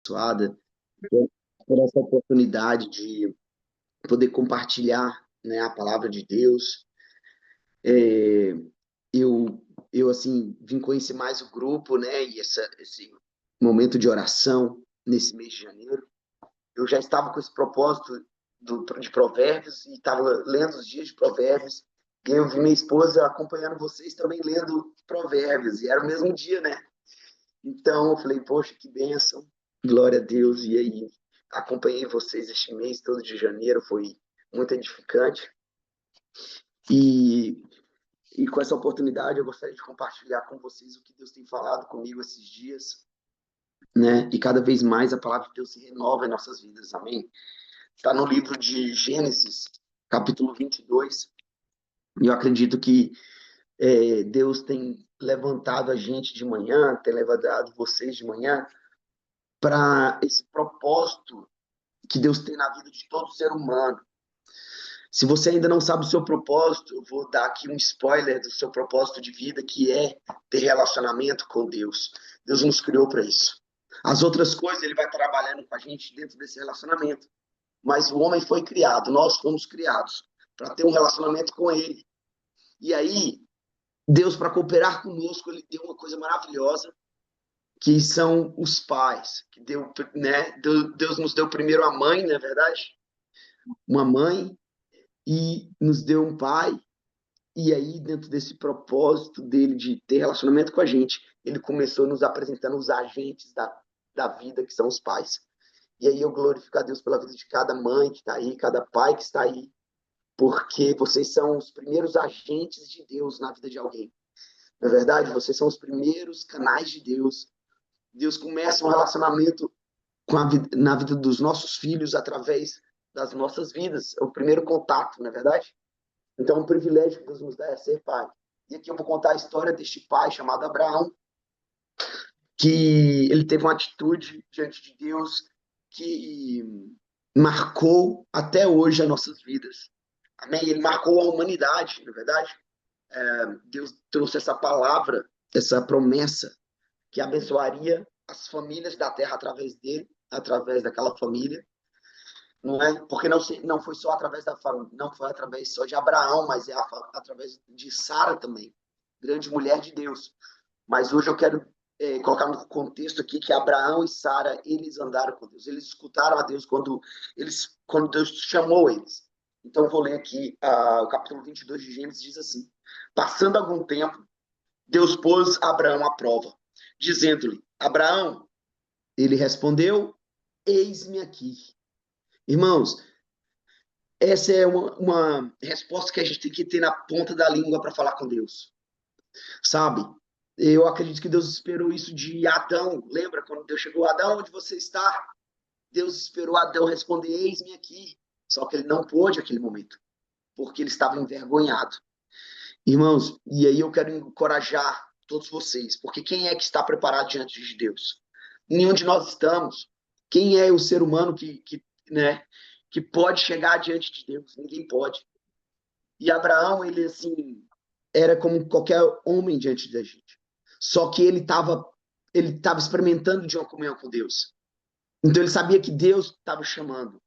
Abençoada por essa oportunidade de poder compartilhar, né, a palavra de Deus. É, eu assim vim conhecer mais o grupo, né, e esse momento de oração nesse mês de janeiro. Eu já estava com esse propósito de Provérbios e estava lendo os dias de Provérbios. E eu vi minha esposa acompanhando vocês também lendo Provérbios, e era o mesmo dia, né? Então, eu falei, poxa, que bênção, glória a Deus. E aí, acompanhei vocês este mês todo de janeiro, foi muito edificante. E, e com essa oportunidade, eu gostaria de compartilhar com vocês o que Deus tem falado comigo esses dias, né? E cada vez mais a palavra de Deus se renova em nossas vidas, amém? Está no livro de Gênesis, capítulo 22. E eu acredito que Deus tem levantado a gente de manhã, tem levantado vocês de manhã, para esse propósito que Deus tem na vida de todo ser humano. Se você ainda não sabe o seu propósito, eu vou dar aqui um spoiler do seu propósito de vida, que é ter relacionamento com Deus. Deus nos criou para isso. As outras coisas ele vai trabalhando com a gente dentro desse relacionamento. Mas o homem foi criado, nós fomos criados para ter um relacionamento com ele. E aí, Deus, para cooperar conosco, ele deu uma coisa maravilhosa, que são os pais. Que deu, né? Deus nos deu primeiro a mãe, não é verdade? Uma mãe, e nos deu um pai. E aí, dentro desse propósito dele de ter relacionamento com a gente, ele começou nos apresentando os agentes da vida, que são os pais. E aí eu glorifico a Deus pela vida de cada mãe que está aí, cada pai que está aí, porque vocês são os primeiros agentes de Deus na vida de alguém. Na verdade, vocês são os primeiros canais de Deus. Deus começa um relacionamento na vida dos nossos filhos através das nossas vidas. É o primeiro contato, não é verdade? Então, é um privilégio que Deus nos dá é ser pai. E aqui eu vou contar a história deste pai chamado Abraão, que ele teve uma atitude diante de Deus que marcou até hoje as nossas vidas. Amém? Ele marcou a humanidade, na verdade. Deus trouxe essa palavra, essa promessa, que abençoaria as famílias da terra através dele, através daquela família. Não é? Porque não foi só através da família, não foi através só de Abraão, mas através de Sara também, grande mulher de Deus. Mas hoje eu quero colocar no contexto aqui que Abraão e Sara, eles andaram com Deus, eles escutaram a Deus quando Deus chamou eles. Então eu vou ler aqui o capítulo 22 de Gênesis, diz assim: passando algum tempo, Deus pôs Abraão à prova, dizendo-lhe: Abraão, ele respondeu: eis-me aqui. Irmãos, essa é uma resposta que a gente tem que ter na ponta da língua para falar com Deus, sabe? Eu acredito que Deus esperou isso de Adão. Lembra quando Deus chegou? Adão, onde você está? Deus esperou Adão responder: eis-me aqui. Só que ele não pôde naquele momento, porque ele estava envergonhado. Irmãos, e aí eu quero encorajar todos vocês, porque quem é que está preparado diante de Deus? Nenhum de nós estamos. Quem é o ser humano né, que pode chegar diante de Deus? Ninguém pode. E Abraão, ele assim, era como qualquer homem diante da gente. Só que ele tava experimentando de uma comunhão com Deus. Então ele sabia que Deus estava chamando,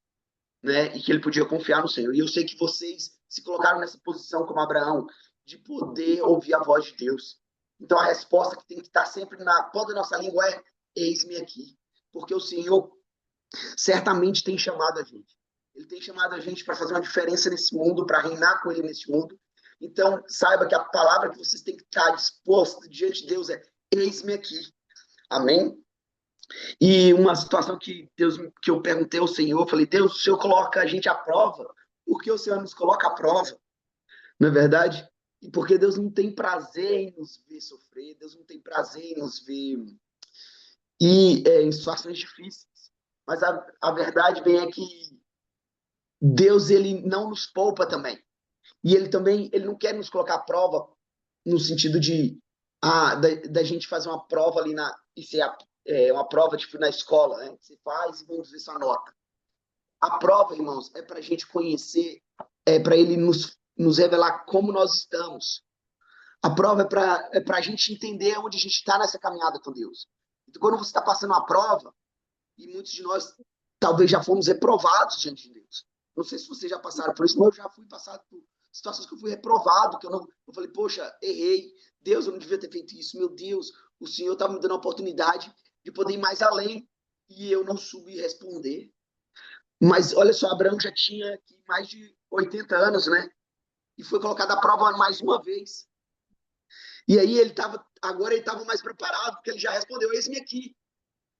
né? E que ele podia confiar no Senhor. E eu sei que vocês se colocaram nessa posição como Abraão, de poder ouvir a voz de Deus. Então a resposta que tem que estar sempre na ponta da nossa língua é: eis-me aqui. Porque o Senhor certamente tem chamado a gente. Ele tem chamado a gente para fazer uma diferença nesse mundo, para reinar com ele nesse mundo. Então, saiba que a palavra que vocês têm que estar disposto diante de Deus é: eis-me aqui. Amém? E uma situação que eu perguntei ao Senhor, eu falei: Deus, o Senhor coloca a gente à prova, por que o Senhor nos coloca à prova? Não é verdade? E porque Deus não tem prazer em nos ver sofrer, Deus não tem prazer em nos ver em situações difíceis. Mas a verdade bem é que Deus, ele não nos poupa também. E ele também, ele não quer nos colocar à prova no sentido de da gente fazer uma prova ali e ser uma prova tipo na escola, né? Você faz e vamos ver sua nota. A prova, irmãos, é para a gente conhecer, é para ele nos revelar como nós estamos. A prova é para a gente entender onde a gente está nessa caminhada com Deus. Então, quando você está passando uma prova, E muitos de nós talvez já fomos reprovados diante de Deus. Não sei se vocês já passaram por isso, mas eu já fui passado por situações que eu fui reprovado, que eu falei, poxa, errei, Deus, eu não devia ter feito isso, meu Deus, o Senhor está me dando a oportunidade de poder ir mais além, e eu não soube responder. Mas olha só, Abraão já tinha aqui mais de 80 anos, né? E foi colocado à prova mais uma vez. E aí agora ele estava mais preparado, porque ele já respondeu, eis-me aqui.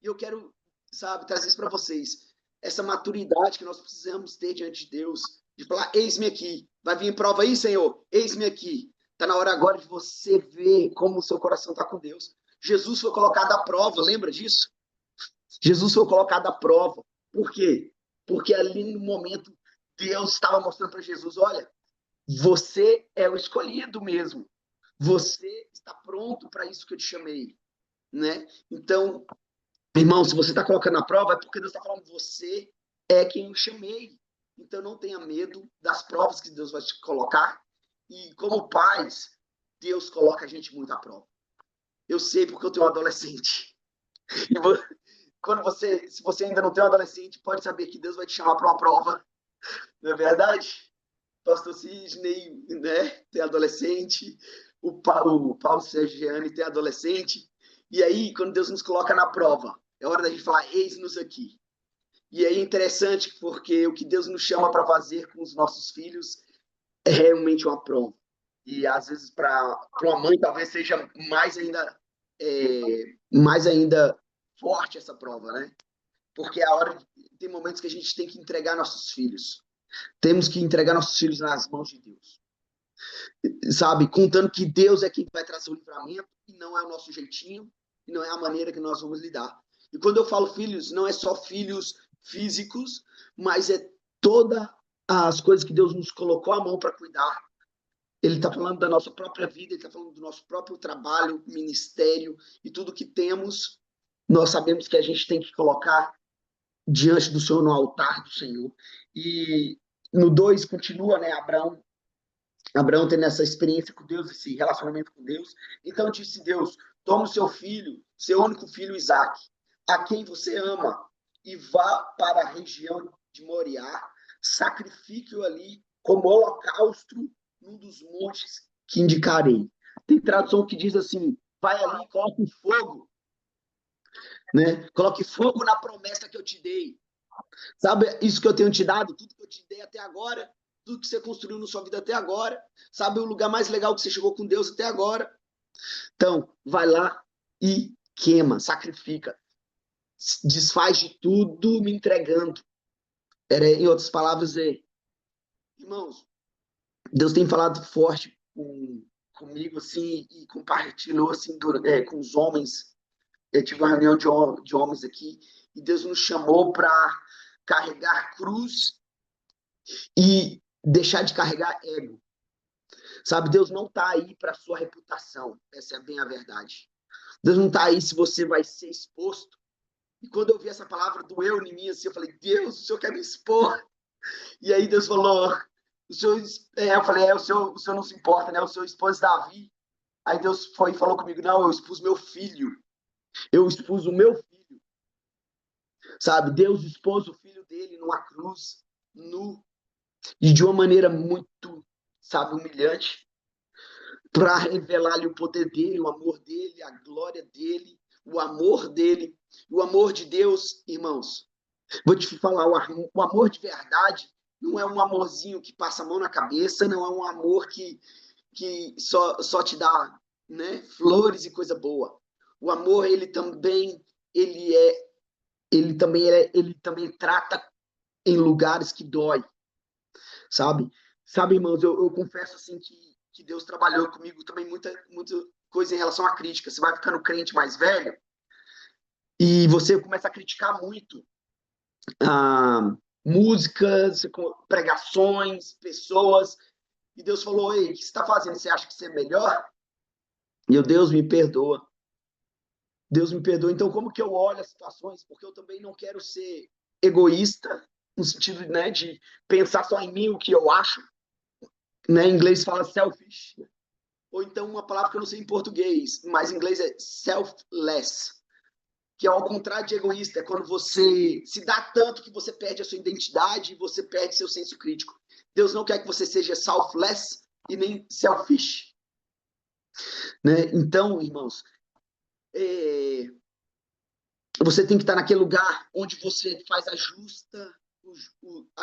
E eu quero, sabe, trazer isso para vocês. Essa maturidade que nós precisamos ter diante de Deus, de falar, eis-me aqui. Vai vir prova aí, Senhor? Eis-me aqui. Está na hora agora de você ver como o seu coração está com Deus. Jesus foi colocado à prova, lembra disso? Jesus foi colocado à prova. Por quê? Porque ali no momento Deus estava mostrando para Jesus, olha, você é o escolhido mesmo. Você está pronto para isso que eu te chamei, né? Então, irmão, se você está colocando na prova, é porque Deus está falando, você é quem eu chamei. Então, não tenha medo das provas que Deus vai te colocar. E como pais, Deus coloca a gente muito à prova. Eu sei porque eu tenho um adolescente. E se você ainda não tem um adolescente, pode saber que Deus vai te chamar para uma prova. Não é verdade? Pastor Sidney, né, tem adolescente. O Paulo Sergiane tem adolescente. E aí, quando Deus nos coloca na prova, é hora da gente falar, eis-nos aqui. E aí é interessante porque o que Deus nos chama para fazer com os nossos filhos é realmente uma prova. E às vezes para uma mãe talvez seja mais ainda forte essa prova, né? Porque é a hora tem momentos que a gente tem que entregar nossos filhos. Temos que entregar nossos filhos nas mãos de Deus. Sabe? Contando que Deus é quem vai trazer o livramento e não é o nosso jeitinho e não é a maneira que nós vamos lidar. E quando eu falo filhos, não é só filhos físicos, mas é todas as coisas que Deus nos colocou à mão para cuidar. Ele está falando da nossa própria vida, ele está falando do nosso próprio trabalho, ministério e tudo que temos. Nós sabemos que a gente tem que colocar diante do Senhor, no altar do Senhor. E no 2 continua, né? Abraão tendo essa experiência com Deus, esse relacionamento com Deus. Então disse Deus, toma o seu filho, seu único filho Isaque, a quem você ama, e vá para a região de Moriá, sacrifique-o ali como holocausto num dos montes que indicarei. Tem tradução que diz assim, vai ali e coloque fogo, né? Coloque fogo na promessa que eu te dei. Sabe isso que eu tenho te dado, tudo que eu te dei até agora, tudo que você construiu na sua vida até agora, sabe o lugar mais legal que você chegou com Deus até agora? Então, vai lá e queima, sacrifica, desfaz de tudo me entregando. Em outras palavras, irmãos, Deus tem falado forte comigo assim e compartilhou assim com os homens. Eu tive uma reunião de homens aqui e Deus nos chamou para carregar cruz e deixar de carregar ego. Sabe, Deus não está aí para sua reputação. Essa é bem a verdade. Deus não está aí se você vai ser exposto. E quando eu vi essa palavra doeu em mim, assim, eu falei, Deus, o Senhor quer me expor? E aí Deus falou, o Senhor, eu falei, o senhor não se importa, né? O Senhor expôs Davi. Aí Deus foi e falou comigo, não, eu expus meu filho. Eu expus o meu filho. Sabe, Deus expôs o filho dele numa cruz, nu, e de uma maneira muito, sabe, humilhante, para revelar-lhe o poder dele, o amor dele, a glória dele, o amor dele, o amor de Deus, irmãos. Vou te falar, o amor de verdade não é um amorzinho que passa a mão na cabeça, não é um amor que só te dá, né, flores e coisa boa. O amor, ele é, ele também trata em lugares que dói, sabe? Sabe, irmãos, eu confesso assim que Deus trabalhou comigo também muita coisa em relação à crítica. Você vai ficando crente mais velho e você começa a criticar muito músicas, pregações, pessoas. E Deus falou, ei, o que você está fazendo? Você acha que você é melhor? E eu, Deus me perdoa. Deus me perdoa. Então, como que eu olho as situações? Porque eu também não quero ser egoísta, no sentido, né, de pensar só em mim, o que eu acho. Né? Em inglês fala selfish. Ou então uma palavra que eu não sei em português, mas em inglês é selfless, que é ao contrário de egoísta, é quando você se dá tanto que você perde a sua identidade e você perde seu senso crítico. Deus não quer que você seja selfless e nem selfish, né? Então, irmãos, você tem que estar naquele lugar onde você faz a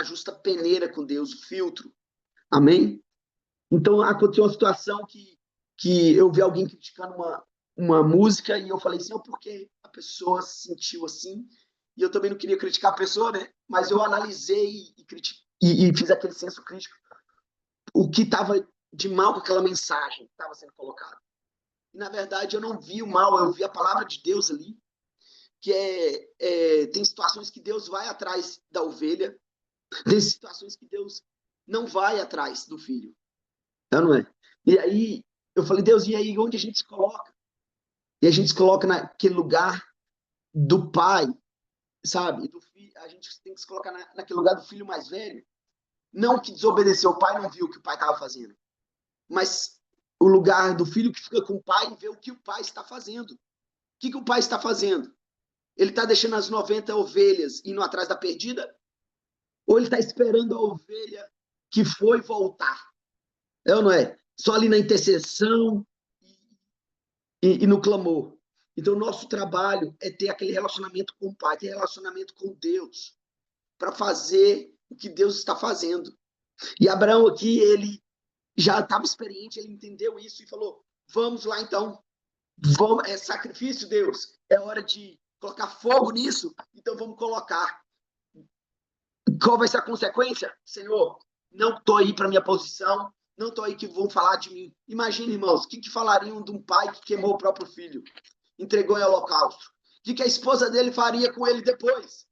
justa peneira com Deus, o filtro. Amém? Então, aconteceu uma situação que eu vi alguém criticando uma música e eu falei assim, por que a pessoa se sentiu assim? E eu também não queria criticar a pessoa, né? Mas eu analisei e fiz aquele senso crítico. O que estava de mal com aquela mensagem que estava sendo colocada. E, na verdade, eu não vi o mal, eu vi a palavra de Deus ali, que tem situações que Deus vai atrás da ovelha, tem situações que Deus não vai atrás do filho. Não é? E aí eu falei, Deus, e aí onde a gente se coloca? E a gente se coloca naquele lugar do pai, sabe? Do filho, a gente tem que se colocar naquele lugar do filho mais velho. Não que desobedeceu o pai, não viu o que o pai estava fazendo. Mas o lugar do filho que fica com o pai e vê o que o pai está fazendo. O que o pai está fazendo? Ele está deixando as 90 ovelhas indo atrás da perdida? Ou ele está esperando a ovelha que foi voltar? É ou não é? Só ali na intercessão e no clamor. Então, o nosso trabalho é ter aquele relacionamento com o Pai, ter relacionamento com Deus, para fazer o que Deus está fazendo. E Abraão aqui, ele já estava experiente, ele entendeu isso e falou, vamos lá então, vamos, é sacrifício, Deus, é hora de colocar fogo nisso, então vamos colocar. Qual vai ser a consequência? Senhor, não estou aí para minha posição, não estou aí que vão falar de mim. Imagina, irmãos, o que falariam de um pai que queimou o próprio filho, entregou em holocausto? O que a esposa dele faria com ele depois?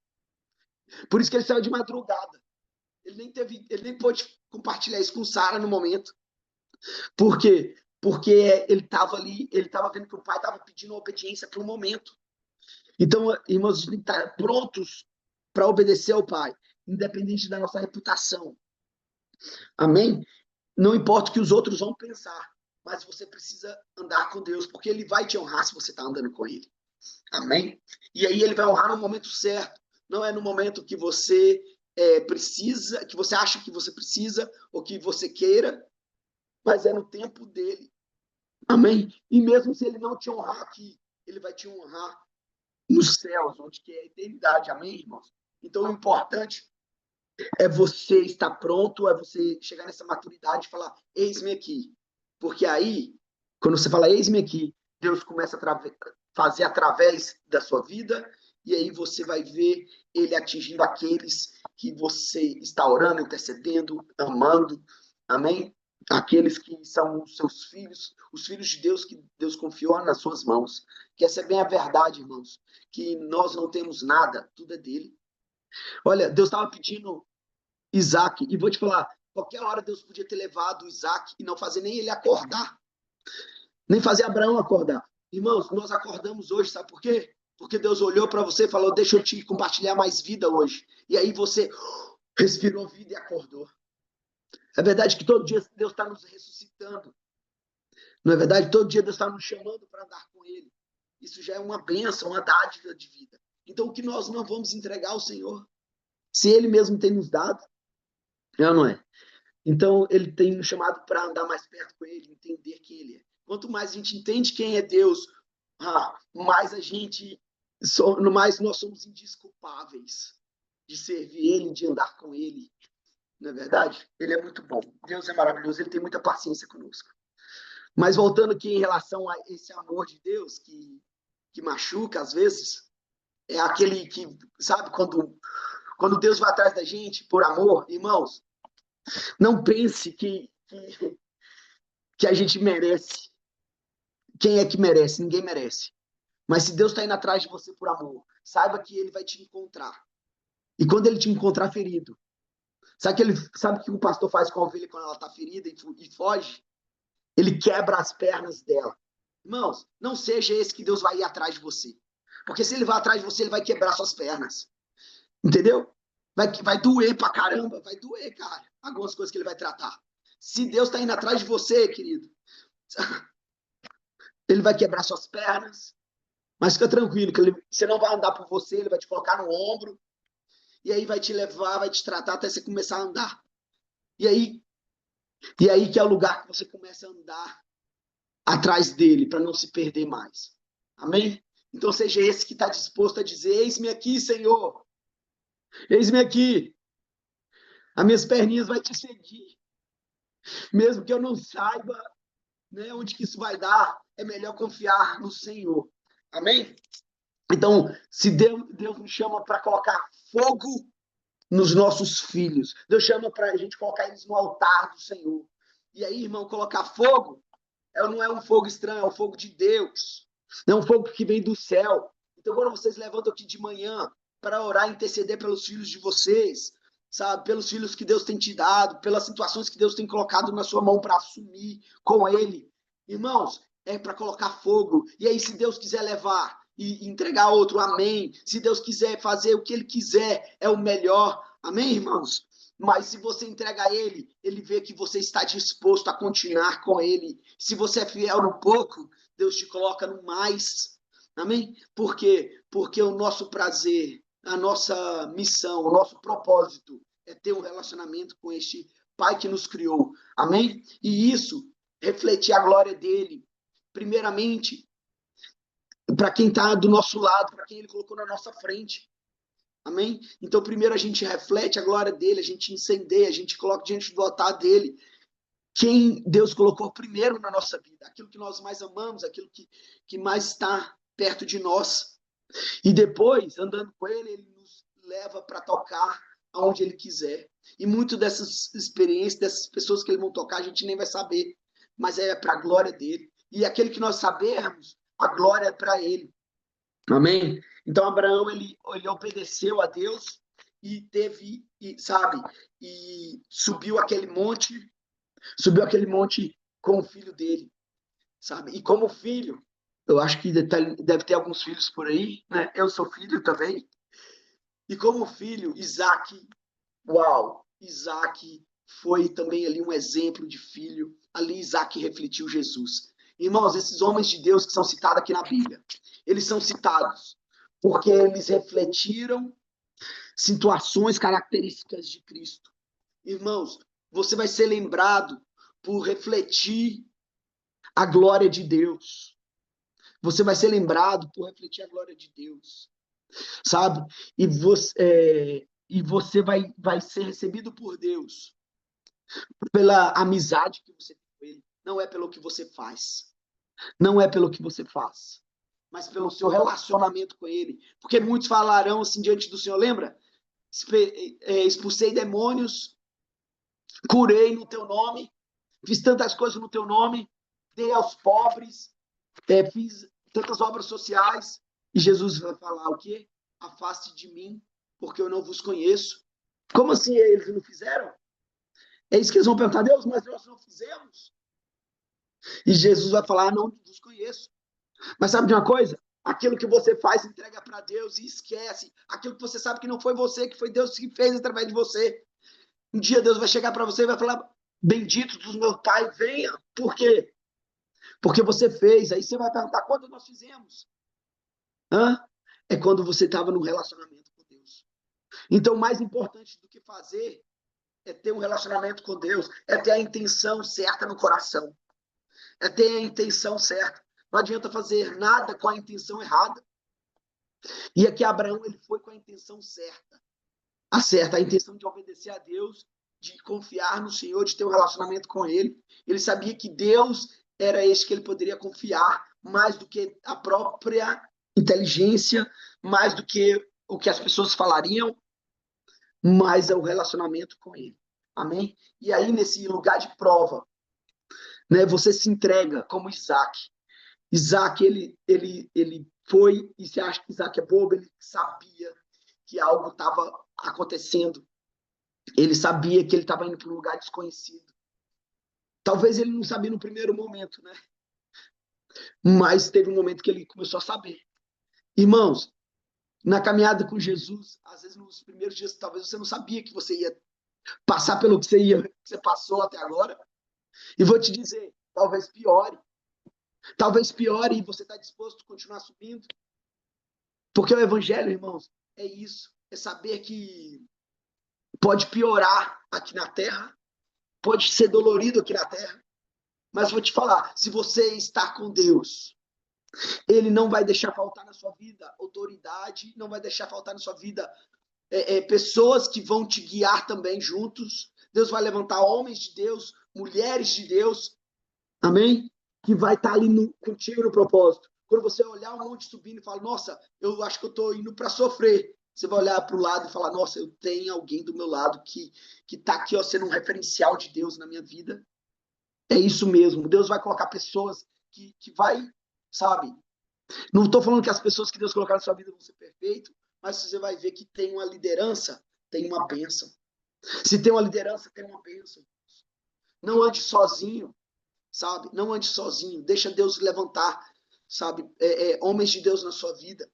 Por isso que ele saiu de madrugada. Ele nem pôde compartilhar isso com Sara no momento. Por quê? Porque ele estava ali, ele estava vendo que o pai estava pedindo obediência para o momento. Então, irmãos, a gente tem que estar prontos para obedecer ao pai, independente da nossa reputação. Amém? Não importa o que os outros vão pensar, mas você precisa andar com Deus, porque ele vai te honrar se você está andando com ele. Amém? E aí ele vai honrar no momento certo, não é no momento que você precisa, que você acha que você precisa, ou que você queira, mas é no tempo dele. Amém? E mesmo se ele não te honrar aqui, ele vai te honrar nos céus, onde que é a eternidade. Amém, irmãos? Então, o importante é você estar pronto, é você chegar nessa maturidade e falar, eis-me aqui. Porque aí, quando você fala, eis-me aqui, Deus começa a fazer através da sua vida, e aí você vai ver ele atingindo aqueles que você está orando, intercedendo, amando. Amém? Aqueles que são os seus filhos, os filhos de Deus que Deus confiou nas suas mãos. Que essa é bem a verdade, irmãos, que nós não temos nada, tudo é dele. Olha, Deus estava pedindo Isaac, e vou te falar, qualquer hora Deus podia ter levado Isaac e não fazer nem ele acordar, nem fazer Abraão acordar. Irmãos, nós acordamos hoje, sabe por quê? Porque Deus olhou para você e falou, deixa eu te compartilhar mais vida hoje. E aí você respirou vida e acordou. É verdade que todo dia Deus está nos ressuscitando. Não é verdade? Todo dia Deus está nos chamando para andar com Ele. Isso já é uma bênção, uma dádiva de vida. Então, o que nós não vamos entregar ao Senhor? Se Ele mesmo tem nos dado, não é? Então, Ele tem nos chamado para andar mais perto com Ele, entender quem Ele é. Quanto mais a gente entende quem é Deus, mais mais nós somos indesculpáveis de servir Ele, de andar com Ele. Não é verdade? Ele é muito bom. Deus é maravilhoso, Ele tem muita paciência conosco. Mas voltando aqui em relação a esse amor de Deus que machuca às vezes, é aquele que, sabe, quando Deus vai atrás da gente por amor, irmãos, não pense que a gente merece. Quem é que merece? Ninguém merece. Mas se Deus está indo atrás de você por amor, saiba que Ele vai te encontrar. E quando Ele te encontrar ferido, sabe o que o pastor faz com a ovelha quando ela está ferida e foge? Ele quebra as pernas dela. Irmãos, não seja esse que Deus vai ir atrás de você. Porque se Ele vai atrás de você, Ele vai quebrar suas pernas. Entendeu? Vai doer pra caramba, vai doer, cara. Algumas coisas que Ele vai tratar. Se Deus está indo atrás de você, querido, Ele vai quebrar suas pernas, Mas fica tranquilo, que você não vai andar por você, ele vai te colocar no ombro, e aí vai te levar, vai te tratar até você começar a andar. E aí que é o lugar que você começa a andar atrás dele, para não se perder mais. Amém? Então seja esse que está disposto a dizer: eis-me aqui, Senhor, eis-me aqui, as minhas perninhas vai te seguir, mesmo que eu não saiba, né, onde que isso vai dar, é melhor confiar no Senhor. Amém? Então, se Deus nos chama para colocar fogo nos nossos filhos, Deus chama para a gente colocar eles no altar do Senhor. E aí, irmão, colocar fogo não é um fogo estranho, é um fogo de Deus. Não é um fogo que vem do céu. Então, quando vocês levantam aqui de manhã para orar e interceder pelos filhos de vocês, sabe, pelos filhos que Deus tem te dado, pelas situações que Deus tem colocado na sua mão para assumir com Ele, irmãos, é para colocar fogo. E aí, se Deus quiser levar e entregar outro, amém. Se Deus quiser fazer o que Ele quiser, é o melhor, amém, irmãos? Mas se você entrega a Ele, Ele vê que você está disposto a continuar com Ele. Se você é fiel no pouco, Deus te coloca no mais. Amém? Por quê? Porque o nosso prazer, a nossa missão, o nosso propósito é ter um relacionamento com este Pai que nos criou. Amém? E isso, refletir a glória dele. Primeiramente, para quem está do nosso lado, para quem ele colocou na nossa frente. Amém? Então, primeiro a gente reflete a glória dele, a gente incendeia, a gente coloca diante do altar dele quem Deus colocou primeiro na nossa vida, aquilo que nós mais amamos, aquilo que mais está perto de nós. E depois, andando com ele, ele nos leva para tocar aonde ele quiser. E muito dessas experiências, dessas pessoas que ele vão tocar, a gente nem vai saber, mas é para a glória dele. E aquele que nós sabemos, a glória é para ele. Amém? Então, Abraão, ele obedeceu a Deus e teve, sabe, e subiu aquele monte com o filho dele, sabe? E como filho, eu acho que deve ter alguns filhos por aí, né? Eu sou filho também. E como filho, Isaac, uau, Isaac foi também ali um exemplo de filho. Ali Isaac refletiu Jesus. Irmãos, esses homens de Deus que são citados aqui na Bíblia, eles são citados porque eles refletiram situações características de Cristo. Irmãos, você vai ser lembrado por refletir a glória de Deus. Você vai ser lembrado por refletir a glória de Deus, sabe? E você vai ser recebido por Deus pela amizade que você tem com Ele. Não é pelo que você faz. Não é pelo que você faz, mas pelo seu relacionamento com Ele. Porque muitos falarão assim diante do Senhor, lembra? Expulsei demônios, curei no teu nome, fiz tantas coisas no teu nome, dei aos pobres, fiz tantas obras sociais. E Jesus vai falar o quê? Afaste de mim, porque eu não vos conheço. Como assim eles não fizeram? É isso que eles vão perguntar, Deus, mas nós não fizemos. E Jesus vai falar, não vos conheço. Mas sabe de uma coisa? Aquilo que você faz, entrega para Deus e esquece. Aquilo que você sabe que não foi você, que foi Deus que fez através de você. Um dia Deus vai chegar para você e vai falar, bendito dos meus pais, venha. Por quê? Porque você fez. Aí você vai perguntar, quando nós fizemos? Hã? É quando você estava num relacionamento com Deus. Então, mais importante do que fazer é ter um relacionamento com Deus, é ter a intenção certa no coração, é ter a intenção certa. Não adianta fazer nada com a intenção errada. E aqui Abraão, ele foi com a intenção certa. A intenção de obedecer a Deus, de confiar no Senhor, de ter um relacionamento com Ele. Ele sabia que Deus era este que ele poderia confiar, mais do que a própria inteligência, mais do que o que as pessoas falariam, mais é o relacionamento com Ele. Amém? E aí, nesse lugar de prova, né, você se entrega como Isaac. Isaac, ele foi, e você acha que Isaac é bobo, ele sabia que algo estava acontecendo. Ele sabia que ele estava indo para um lugar desconhecido. Talvez ele não sabia no primeiro momento, né? Mas teve um momento que ele começou a saber. Irmãos, na caminhada com Jesus, às vezes nos primeiros dias, talvez você não sabia que você ia passar pelo que você passou até agora. E vou te dizer, talvez piore. Talvez piore e você está disposto a continuar subindo. Porque o evangelho, irmãos, é isso. É saber que pode piorar aqui na terra, pode ser dolorido aqui na terra, mas vou te falar, se você está com Deus, Ele não vai deixar faltar na sua vida autoridade, não vai deixar faltar na sua vida pessoas que vão te guiar também juntos. Deus vai levantar homens de Deus, mulheres de Deus, amém? Que vai estar ali contigo no propósito. Quando você olhar um monte subindo e falar, nossa, eu acho que eu estou indo para sofrer, você vai olhar para o lado e falar, nossa, eu tenho alguém do meu lado que está aqui, ó, sendo um referencial de Deus na minha vida. É isso mesmo. Deus vai colocar pessoas que vai, sabe? Não estou falando que as pessoas que Deus colocar na sua vida vão ser perfeitas, mas você vai ver que tem uma liderança, tem uma bênção. Se tem uma liderança, tem uma bênção. Não ande sozinho, sabe? Não ande sozinho. Deixa Deus levantar, sabe? Homens de Deus na sua vida.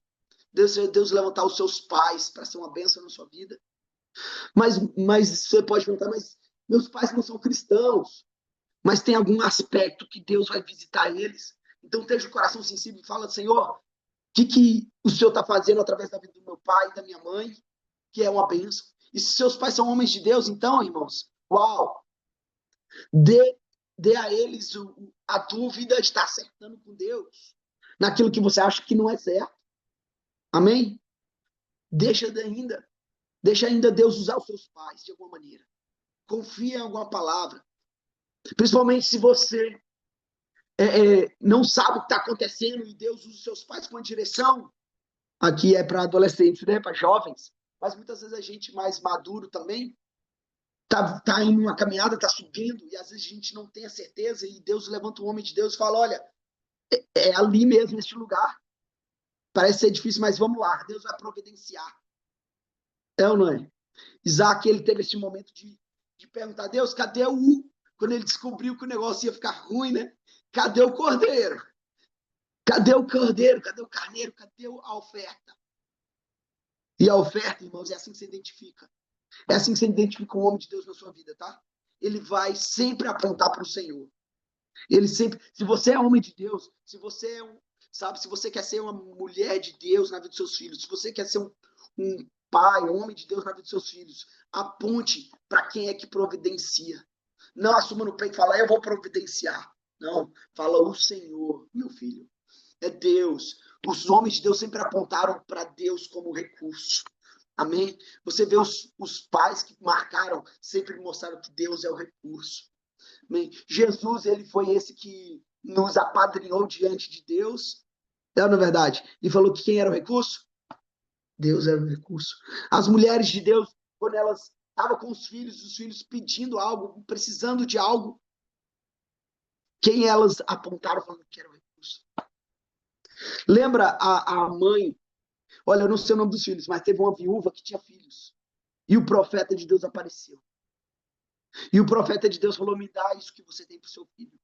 Deus levantar os seus pais para ser uma bênção na sua vida. Mas você pode perguntar, mas meus pais não são cristãos. Mas tem algum aspecto que Deus vai visitar eles. Então, esteja o coração sensível e fala, Senhor, o que o Senhor está fazendo através da vida do meu pai e da minha mãe, que é uma bênção. E se seus pais são homens de Deus, então, irmãos, uau, dê, dê a eles a dúvida de estar acertando com Deus, naquilo que você acha que não é certo. Amém? Deixa ainda Deus usar os seus pais de alguma maneira. Confia em alguma palavra. Principalmente se você não sabe o que está acontecendo e Deus usa os seus pais com a direção. Aqui é para adolescentes, né? Para jovens. Mas muitas vezes a gente mais maduro também tá em uma caminhada, tá subindo, e às vezes a gente não tem a certeza, e Deus levanta um homem de Deus e fala, olha, é ali mesmo, neste lugar. Parece ser difícil, mas vamos lá, Deus vai providenciar. É ou não é? Isaac, ele teve esse momento de perguntar, Deus, cadê o... Quando ele descobriu que o negócio ia ficar ruim, né? Cadê o cordeiro? Cadê o cordeiro? Cadê o carneiro? Cadê a oferta? E a oferta, irmãos, é assim que você identifica. É assim que você identifica um homem de Deus na sua vida, tá? Ele vai sempre apontar para o Senhor. Ele sempre, se você é homem de Deus, se você é sabe, se você quer ser uma mulher de Deus na vida dos seus filhos, se você quer ser um pai, um homem de Deus na vida dos seus filhos, aponte para quem é que providencia. Não assuma no peito e fala, eu vou providenciar. Não, fala o Senhor, meu filho. É Deus. Os homens de Deus sempre apontaram para Deus como recurso. Amém? Você vê os pais que marcaram, sempre mostraram que Deus é o recurso. Amém? Jesus, ele foi esse que nos apadrinhou diante de Deus. É na verdade. E falou que quem era o recurso? Deus era o recurso. As mulheres de Deus, quando elas estavam com os filhos pedindo algo, precisando de algo, quem elas apontaram falando que era o recurso? Lembra a mãe? Olha, eu não sei o nome dos filhos, mas teve uma viúva que tinha filhos. E o profeta de Deus apareceu. E o profeta de Deus falou: me dá isso que você tem para o seu filho.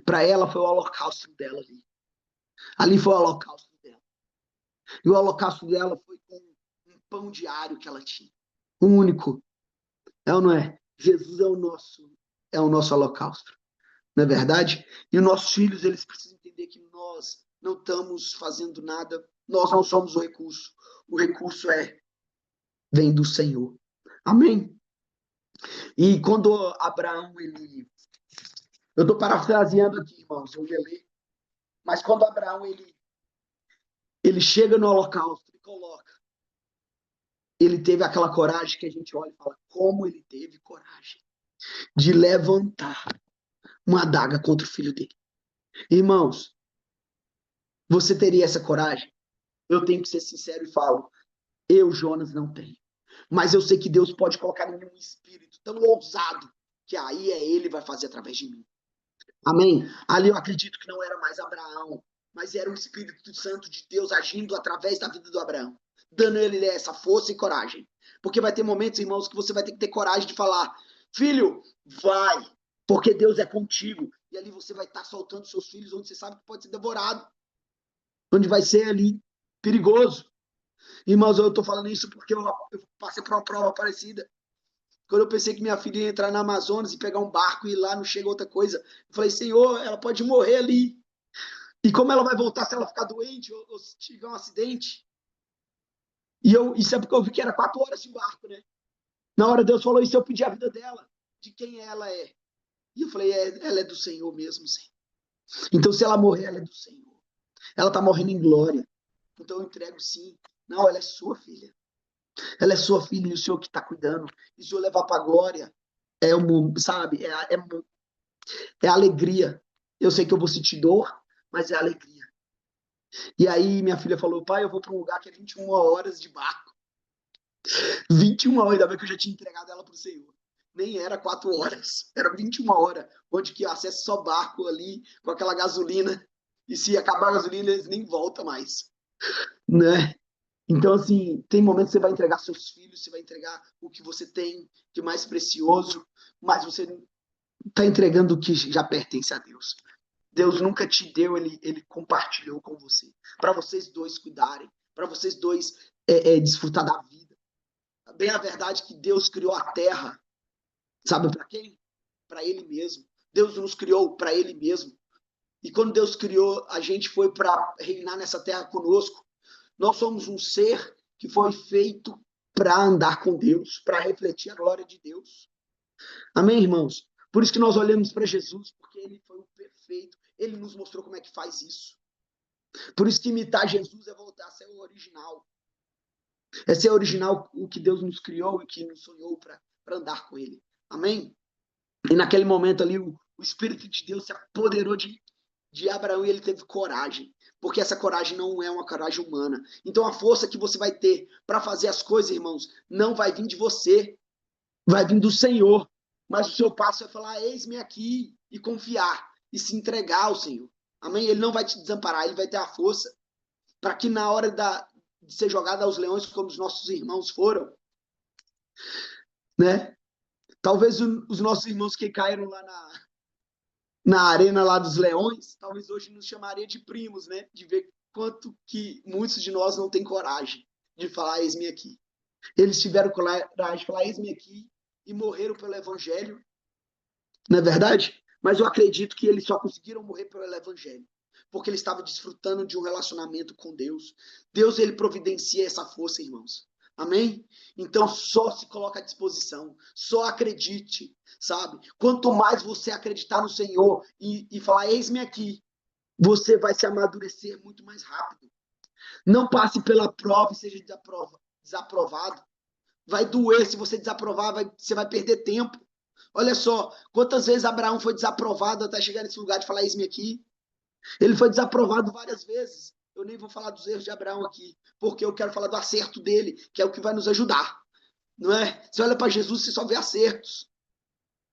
Para ela foi o holocausto dela ali. Ali foi o holocausto dela. E o holocausto dela foi com um pão diário que ela tinha. Um único. É ou não é? Jesus é o nosso holocausto. Não é verdade? E os nossos filhos, eles precisam entender que nós não estamos fazendo nada. Nós não somos o recurso. O recurso vem do Senhor. Amém? E quando Abraão, eu estou parafraseando aqui, irmãos, eu ia ler. Mas quando Abraão, ele chega no holocausto e coloca, ele teve aquela coragem que a gente olha e fala, como ele teve coragem de levantar uma adaga contra o filho dele. Irmãos, você teria essa coragem? Eu tenho que ser sincero e falo, eu, Jonas, não tenho. Mas eu sei que Deus pode colocar em mim um espírito tão ousado que aí ele vai fazer através de mim. Amém? Ali eu acredito que não era mais Abraão, mas era o Espírito Santo de Deus agindo através da vida do Abraão, dando ele essa força e coragem. Porque vai ter momentos, irmãos, que você vai ter que ter coragem de falar, filho, vai, porque Deus é contigo. E ali você vai estar soltando seus filhos onde você sabe que pode ser devorado, onde vai ser ali perigoso. Irmãos, eu estou falando isso porque eu passei por uma prova parecida. Quando eu pensei que minha filha ia entrar na Amazonas e pegar um barco e lá não chega outra coisa, eu falei, Senhor, ela pode morrer ali. E como ela vai voltar se ela ficar doente ou se tiver um acidente? Isso é porque eu vi que era 4 horas de barco, né? Na hora Deus falou, e se eu pedir a vida dela? De quem ela é? E eu falei, ela é do Senhor mesmo, Senhor. Então, se ela morrer, ela é do Senhor. Ela está morrendo em glória. Então, eu entrego sim. Não, ela é sua filha. Ela é sua filha e o Senhor que está cuidando. E se eu levar para a glória, sabe, é alegria. Eu sei que eu vou sentir dor, mas é alegria. E aí, minha filha falou, pai, eu vou para um lugar que é 21 horas de barco. 21 horas, ainda bem que eu já tinha entregado ela para o Senhor. Nem era 4 horas, era 21 horas, onde que acessa só barco ali, com aquela gasolina, e se acabar a gasolina, eles nem voltam mais, né? Então, assim, tem momentos que você vai entregar seus filhos, você vai entregar o que você tem de mais precioso, mas você está entregando o que já pertence a Deus. Deus nunca te deu, ele compartilhou com você, para vocês dois cuidarem, para vocês dois desfrutar da vida. Bem a verdade que Deus criou a terra, sabe para quem? Para Ele mesmo. Deus nos criou para Ele mesmo. E quando Deus criou, a gente foi para reinar nessa terra conosco. Nós somos um ser que foi feito para andar com Deus, para refletir a glória de Deus. Amém, irmãos? Por isso que nós olhamos para Jesus, porque Ele foi o perfeito. Ele nos mostrou como é que faz isso. Por isso que imitar Jesus é voltar a ser o original. É ser original o que Deus nos criou e que nos sonhou para andar com Ele. Amém? E naquele momento ali, o Espírito de Deus se apoderou de Abraão e ele teve coragem. Porque essa coragem não é uma coragem humana. Então a força que você vai ter para fazer as coisas, irmãos, não vai vir de você, vai vir do Senhor. Mas o seu passo é falar: eis-me aqui, e confiar, e se entregar ao Senhor. Amém? Ele não vai te desamparar, ele vai ter a força para que na hora de ser jogado aos leões, como os nossos irmãos foram, né? Talvez os nossos irmãos que caíram lá na arena lá dos leões, talvez hoje nos chamaria de primos, né? De ver quanto que muitos de nós não têm coragem de falar, eis-me aqui. Eles tiveram coragem de falar, eis-me aqui, e morreram pelo evangelho, não é verdade? Mas eu acredito que eles só conseguiram morrer pelo evangelho, porque eles estavam desfrutando de um relacionamento com Deus. Deus, ele providencia essa força, irmãos. Amém? Então, só se coloca à disposição, só acredite, sabe? Quanto mais você acreditar no Senhor e falar, eis-me aqui, você vai se amadurecer muito mais rápido. Não passe pela prova e seja desaprovado. Vai doer se você desaprovar, você vai perder tempo. Olha só, quantas vezes Abraão foi desaprovado até chegar nesse lugar de falar, eis-me aqui. Ele foi desaprovado várias vezes. Eu nem vou falar dos erros de Abraão aqui, porque eu quero falar do acerto dele, que é o que vai nos ajudar. Não é? Você olha para Jesus, você só vê acertos.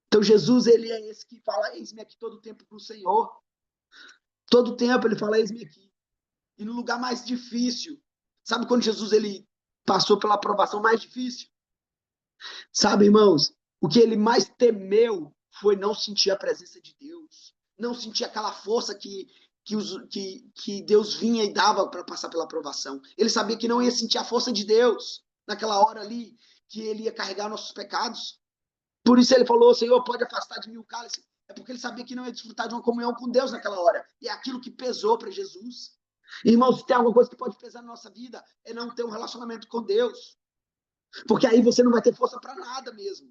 Então Jesus, ele é esse que fala, eis-me aqui todo o tempo para o Senhor. Todo o tempo ele fala, eis-me aqui. E no lugar mais difícil, sabe quando Jesus ele passou pela aprovação mais difícil? Sabe, irmãos, o que ele mais temeu foi não sentir a presença de Deus, não sentir aquela força que Deus vinha e dava para passar pela aprovação. Ele sabia que não ia sentir a força de Deus naquela hora ali, que ele ia carregar nossos pecados. Por isso ele falou, Senhor, pode afastar de mim o cálice. É porque ele sabia que não ia desfrutar de uma comunhão com Deus naquela hora. E é aquilo que pesou para Jesus. Irmãos, se tem alguma coisa que pode pesar na nossa vida, é não ter um relacionamento com Deus. Porque aí você não vai ter força para nada mesmo.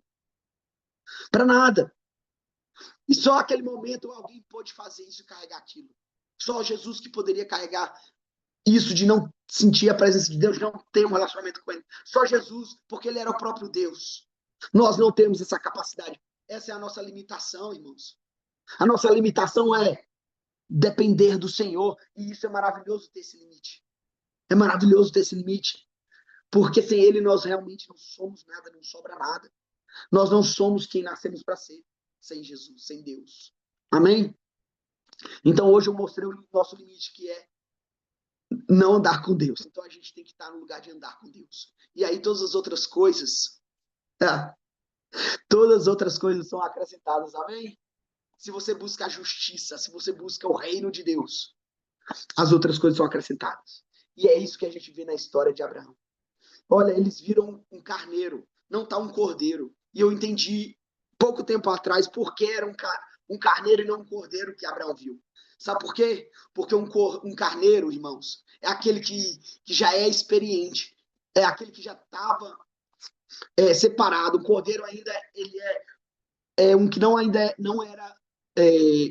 Para nada. E só aquele momento alguém pôde fazer isso e carregar aquilo. Só Jesus que poderia carregar isso de não sentir a presença de Deus, de não ter um relacionamento com Ele. Só Jesus, porque Ele era o próprio Deus. Nós não temos essa capacidade. Essa é a nossa limitação, irmãos. A nossa limitação é depender do Senhor. E isso é maravilhoso ter esse limite. É maravilhoso ter esse limite. Porque sem Ele nós realmente não somos nada, não sobra nada. Nós não somos quem nascemos para ser, sem Jesus, sem Deus. Amém? Então hoje eu mostrei o nosso limite, que é não andar com Deus. Então a gente tem que estar no lugar de andar com Deus. E aí todas as outras coisas, todas as outras coisas são acrescentadas. Amém? Se você busca a justiça, se você busca o reino de Deus, as outras coisas são acrescentadas. E é isso que a gente vê na história de Abraão. Olha, eles viram um carneiro, não está um cordeiro. E eu entendi pouco tempo atrás por que era um carneiro e não um cordeiro que Abraão viu. Sabe por quê? Porque um carneiro, irmãos, é aquele que já é experiente, é aquele que já estava separado. O cordeiro ainda ele é um que não ainda não era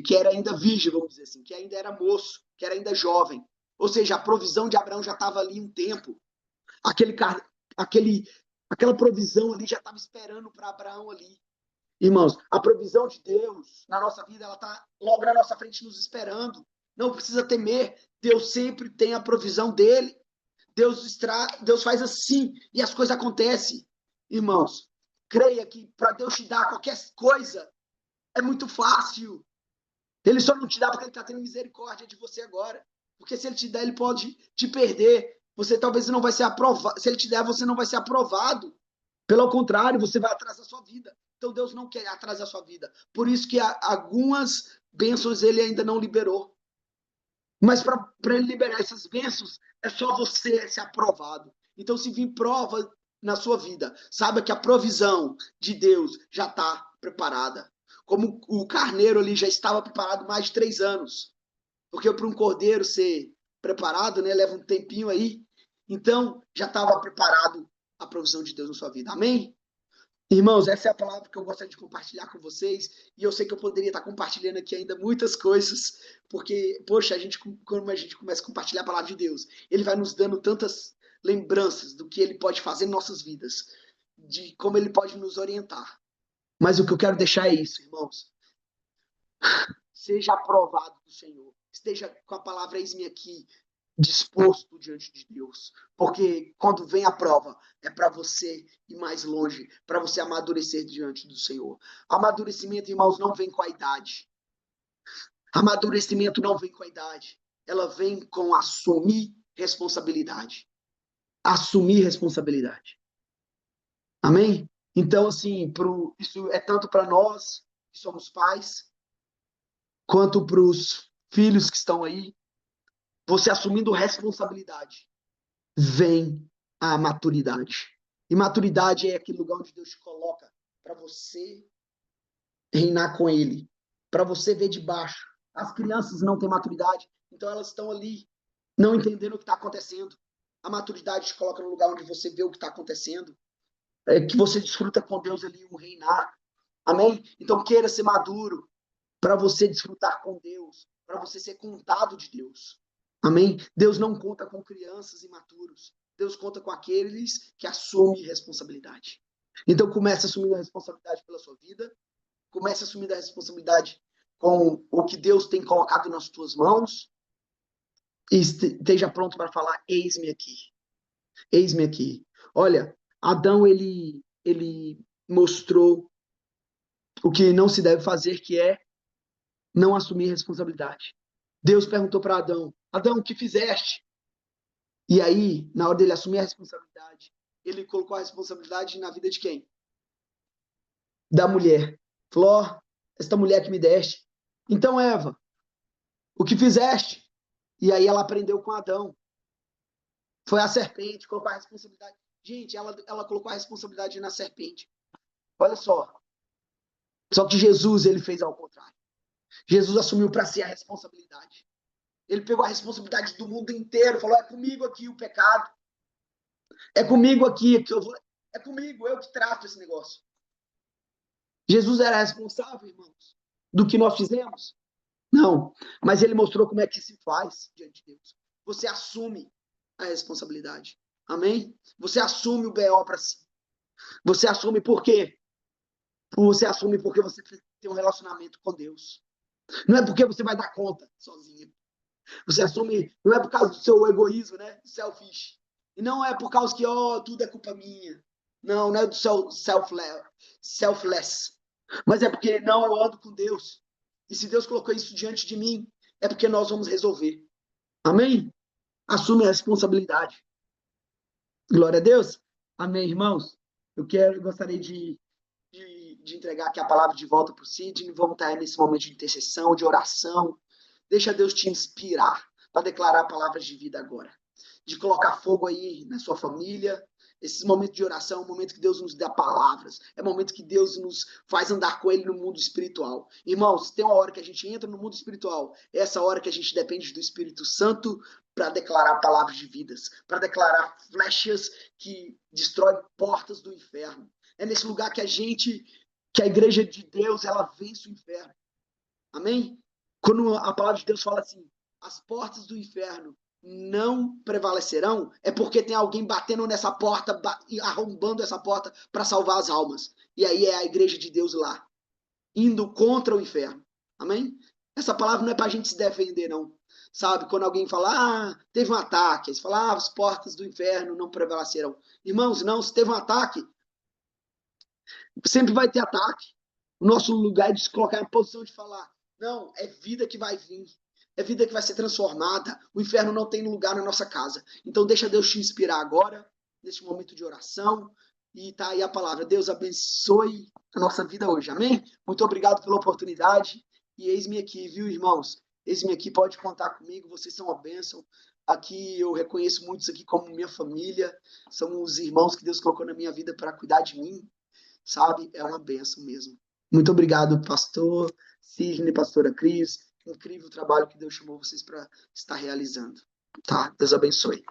que era ainda virgem, vamos dizer assim, que ainda era moço, que era ainda jovem. Ou seja, a provisão de Abraão já estava ali um tempo. Aquele, aquele, aquela provisão ali já estava esperando para Abraão ali. Irmãos, a provisão de Deus na nossa vida, ela está logo na nossa frente nos esperando. Não precisa temer. Deus sempre tem a provisão dele. Deus faz assim e as coisas acontecem. Irmãos, creia que para Deus te dar qualquer coisa é muito fácil. Ele só não te dá porque ele está tendo misericórdia de você agora. Porque se ele te der, ele pode te perder. Você talvez não vai ser aprovado. Se ele te der, você não vai ser aprovado. Pelo contrário, você vai atrasar a sua vida. Então Deus não quer atrasar a sua vida. Por isso que algumas bênçãos ele ainda não liberou. Mas para ele liberar essas bênçãos, é só você ser aprovado. Então, se vir prova na sua vida, saiba que a provisão de Deus já está preparada. Como o carneiro ali já estava preparado mais de 3 anos. Porque para um cordeiro ser preparado, né, leva um tempinho aí. Então, já estava preparado a provisão de Deus na sua vida. Amém? Irmãos, essa é a palavra que eu gostaria de compartilhar com vocês, e eu sei que eu poderia estar compartilhando aqui ainda muitas coisas, porque, poxa, quando a gente começa a compartilhar a palavra de Deus, ele vai nos dando tantas lembranças do que ele pode fazer em nossas vidas, de como ele pode nos orientar. Mas o que eu quero deixar é isso, irmãos. Seja aprovado do Senhor. Esteja com a palavra eis-me aqui, disposto diante de Deus. Porque quando vem a prova, é para você ir mais longe, para você amadurecer diante do Senhor. Amadurecimento, irmãos, não vem com a idade. Amadurecimento não vem com a idade. Ela vem com assumir responsabilidade. Assumir responsabilidade. Amém? Então, assim, isso é tanto para nós, que somos pais, quanto para os filhos que estão aí. Você assumindo responsabilidade, vem a maturidade. E maturidade é aquele lugar onde Deus te coloca para você reinar com Ele, para você ver de baixo. As crianças não têm maturidade, então elas estão ali, não entendendo o que está acontecendo. A maturidade te coloca no lugar onde você vê o que está acontecendo, que você desfruta com Deus ali, um reinar. Amém? Então queira ser maduro para você desfrutar com Deus, para você ser contado de Deus. Amém? Deus não conta com crianças imaturos. Deus conta com aqueles que assumem responsabilidade. Então comece assumindo a responsabilidade pela sua vida. Comece assumindo a responsabilidade com o que Deus tem colocado nas tuas mãos. E esteja pronto para falar, eis-me aqui. Eis-me aqui. Olha, Adão, ele mostrou o que não se deve fazer, que é não assumir responsabilidade. Deus perguntou para Adão, Adão, o que fizeste? E aí, na hora dele assumir a responsabilidade, ele colocou a responsabilidade na vida de quem? Da mulher. Falou, oh, esta mulher que me deste. Então, Eva, o que fizeste? E aí ela aprendeu com Adão. Foi a serpente, colocou a responsabilidade. Gente, ela colocou a responsabilidade na serpente. Olha só. Só que Jesus, ele fez ao contrário. Jesus assumiu para si a responsabilidade. Ele pegou a responsabilidade do mundo inteiro, falou, é comigo aqui o pecado. É comigo aqui que eu vou. É comigo, eu que trato esse negócio. Jesus era responsável, irmãos, do que nós fizemos? Não, mas ele mostrou como é que se faz diante de Deus. Você assume a responsabilidade. Amém? Você assume o BO para si. Você assume por quê? Você assume porque você tem um relacionamento com Deus. Não é porque você vai dar conta sozinho. Você assume, não é por causa do seu egoísmo, né? Selfish. E não é por causa que, tudo é culpa minha. Não, não é do seu selfless. Mas é porque, não, eu ando com Deus. E se Deus colocou isso diante de mim, é porque nós vamos resolver. Amém? Assume a responsabilidade. Glória a Deus. Amém, irmãos? Eu gostaria de entregar aqui a palavra de volta para o Sidney. Vamos estar nesse momento de intercessão, de oração. Deixa Deus te inspirar para declarar palavras de vida agora. De colocar fogo aí na sua família, Esses momentos de oração é um momento que Deus nos dá palavras, é um momento que Deus nos faz andar com Ele no mundo espiritual. Irmãos, tem uma hora que a gente entra no mundo espiritual, é essa hora que a gente depende do Espírito Santo para declarar palavras de vidas, para declarar flechas que destroem portas do inferno. É nesse lugar que a igreja de Deus, ela vence o inferno. Amém? Quando a palavra de Deus fala assim, as portas do inferno não prevalecerão, é porque tem alguém batendo nessa porta e arrombando essa porta para salvar as almas. E aí é a igreja de Deus lá, indo contra o inferno. Amém? Essa palavra não é para a gente se defender, não. Sabe, quando alguém fala, teve um ataque, eles falam, as portas do inferno não prevalecerão. Irmãos, não, se teve um ataque, sempre vai ter ataque. O nosso lugar é de se colocar em posição de falar, não, é vida que vai vir. É vida que vai ser transformada. O inferno não tem lugar na nossa casa. Então deixa Deus te inspirar agora, nesse momento de oração. E tá aí a palavra. Deus abençoe a nossa vida hoje. Amém? Muito obrigado pela oportunidade. E eis-me aqui, viu, irmãos? Eis-me aqui, pode contar comigo. Vocês são uma bênção. Aqui eu reconheço muitos aqui como minha família. São os irmãos que Deus colocou na minha vida para cuidar de mim. Sabe? É uma bênção mesmo. Muito obrigado, pastor Sidney, pastora Cris. Incrível o trabalho que Deus chamou vocês para estar realizando. Tá? Deus abençoe.